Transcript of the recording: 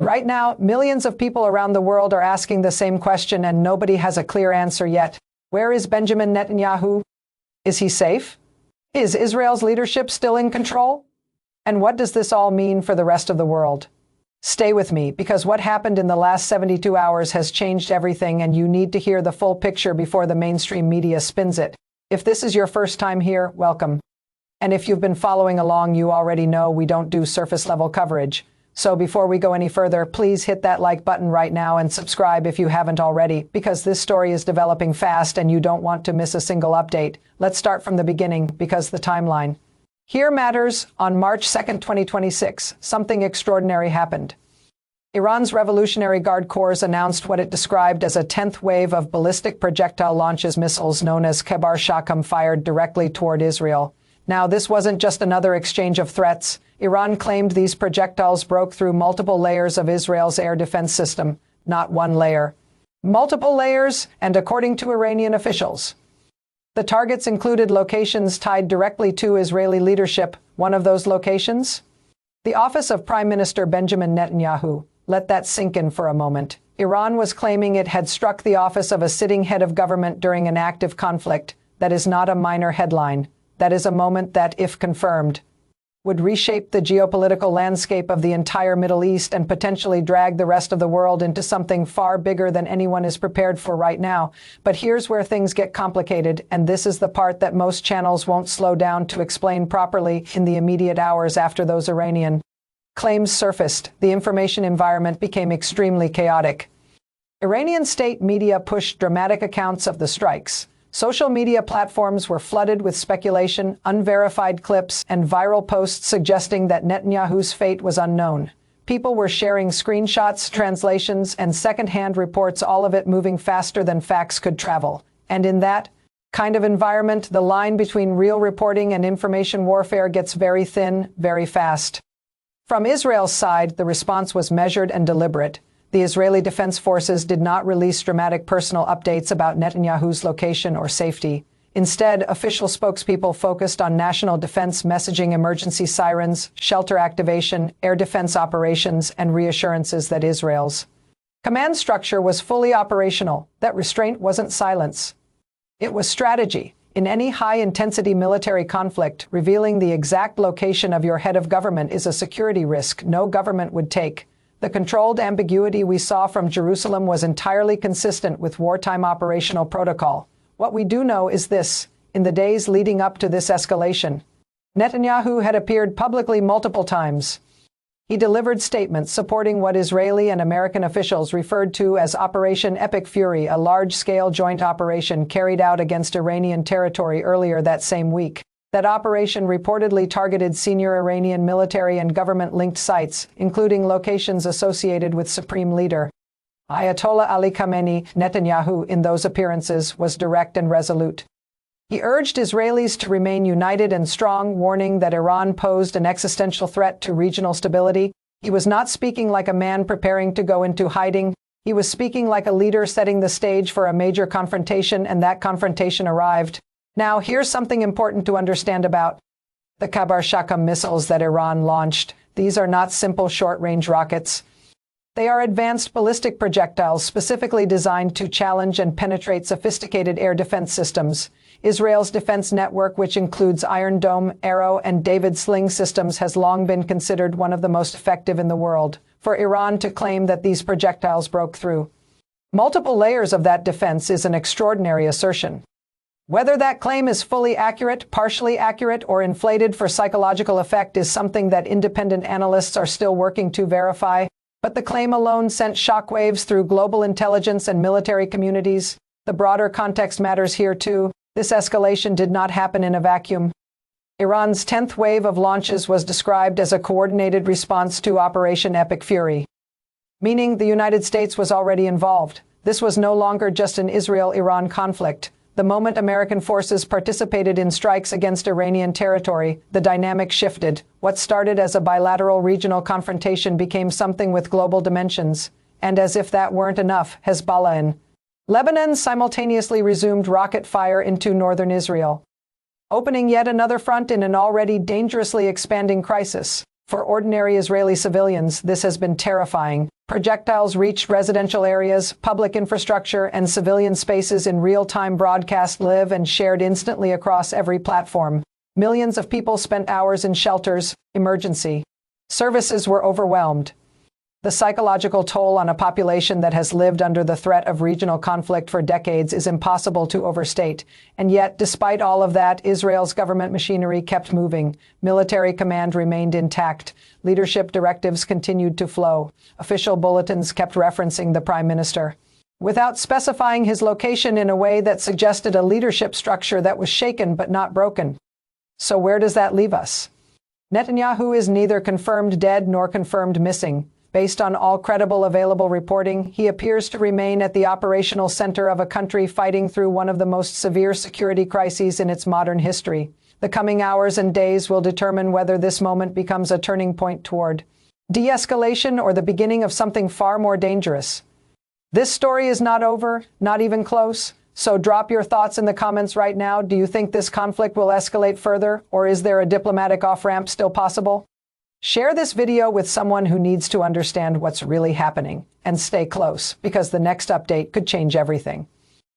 Right now, millions of people around the world are asking the same question, and nobody has a clear answer yet. Where is Benjamin Netanyahu? Is he safe? Is Israel's leadership still in control? And what does this all mean for the rest of the world? Stay with me, because what happened in the last 72 hours has changed everything, and you need to hear the full picture before the mainstream media spins it. If this is your first time here, welcome. And if you've been following along, you already know we don't do surface-level coverage. So before we go any further, please hit that like button right now and subscribe if you haven't already, because this story is developing fast and you don't want to miss a single update. Let's start from the beginning, because the timeline here matters. On March 2nd, 2026, something extraordinary happened. Iran's Revolutionary Guard Corps announced what it described as a 10th wave of ballistic projectile launches, missiles known as Kebar Shakam, fired directly toward Israel. Now, this wasn't just another exchange of threats. Iran claimed these projectiles broke through multiple layers of Israel's air defense system, not one layer. Multiple layers, and according to Iranian officials, the targets included locations tied directly to Israeli leadership. One of those locations? The office of Prime Minister Benjamin Netanyahu. Let that sink in for a moment. Iran was claiming it had struck the office of a sitting head of government during an active conflict. That is not a minor headline. That is a moment that, if confirmed, would reshape the geopolitical landscape of the entire Middle East and potentially drag the rest of the world into something far bigger than anyone is prepared for right now. But here's where things get complicated, and this is the part that most channels won't slow down to explain properly. In the immediate hours after those Iranian claims surfaced, the information environment became extremely chaotic. Iranian state media pushed dramatic accounts of the strikes. Social media platforms were flooded with speculation, unverified clips, and viral posts suggesting that Netanyahu's fate was unknown. People were sharing screenshots, translations, and second-hand reports, all of it moving faster than facts could travel. And in that kind of environment, the line between real reporting and information warfare gets very thin, very fast. From Israel's side, the response was measured and deliberate. The Israeli Defense Forces did not release dramatic personal updates about Netanyahu's location or safety. Instead, official spokespeople focused on national defense messaging, emergency sirens, shelter activation, air defense operations, and reassurances that Israel's command structure was fully operational, that restraint wasn't silence. It was strategy. In any high-intensity military conflict, revealing the exact location of your head of government is a security risk no government would take. The controlled ambiguity we saw from Jerusalem was entirely consistent with wartime operational protocol. What we do know is this: in the days leading up to this escalation, Netanyahu had appeared publicly multiple times. He delivered statements supporting what Israeli and American officials referred to as Operation Epic Fury, a large-scale joint operation carried out against Iranian territory earlier that same week. That operation reportedly targeted senior Iranian military and government-linked sites, including locations associated with Supreme Leader Ayatollah Ali Khamenei. Netanyahu, in those appearances, was direct and resolute. He urged Israelis to remain united and strong, warning that Iran posed an existential threat to regional stability. He was not speaking like a man preparing to go into hiding. He was speaking like a leader setting the stage for a major confrontation, and that confrontation arrived. Now, here's something important to understand about the Kebar Shakam missiles that Iran launched. These are not simple short-range rockets. They are advanced ballistic projectiles specifically designed to challenge and penetrate sophisticated air defense systems. Israel's defense network, which includes Iron Dome, Arrow, and David Sling systems, has long been considered one of the most effective in the world. For Iran to claim that these projectiles broke through multiple layers of that defense is an extraordinary assertion. Whether that claim is fully accurate, partially accurate, or inflated for psychological effect is something that independent analysts are still working to verify. But the claim alone sent shockwaves through global intelligence and military communities. The broader context matters here too. This escalation did not happen in a vacuum. Iran's 10th wave of launches was described as a coordinated response to Operation Epic Fury, meaning the United States was already involved. This was no longer just an Israel-Iran conflict. The moment American forces participated in strikes against Iranian territory, the dynamic shifted. What started as a bilateral regional confrontation became something with global dimensions. And as if that weren't enough, Hezbollah in Lebanon simultaneously resumed rocket fire into northern Israel, opening yet another front in an already dangerously expanding crisis. For ordinary Israeli civilians, this has been terrifying. Projectiles reached residential areas, public infrastructure, and civilian spaces in real-time broadcast live and shared instantly across every platform. Millions of people spent hours in shelters. Emergency services were overwhelmed. The psychological toll on a population that has lived under the threat of regional conflict for decades is impossible to overstate. And yet, despite all of that, Israel's government machinery kept moving. Military command remained intact. Leadership directives continued to flow. Official bulletins kept referencing the prime minister, without specifying his location in a way that suggested a leadership structure that was shaken but not broken. So where does that leave us? Netanyahu is neither confirmed dead nor confirmed missing. Based on all credible available reporting, he appears to remain at the operational center of a country fighting through one of the most severe security crises in its modern history. The coming hours and days will determine whether this moment becomes a turning point toward de-escalation or the beginning of something far more dangerous. This story is not over, not even close. So drop your thoughts in the comments right now. Do you think this conflict will escalate further, or is there a diplomatic off-ramp still possible? Share this video with someone who needs to understand what's really happening, and stay close, because the next update could change everything.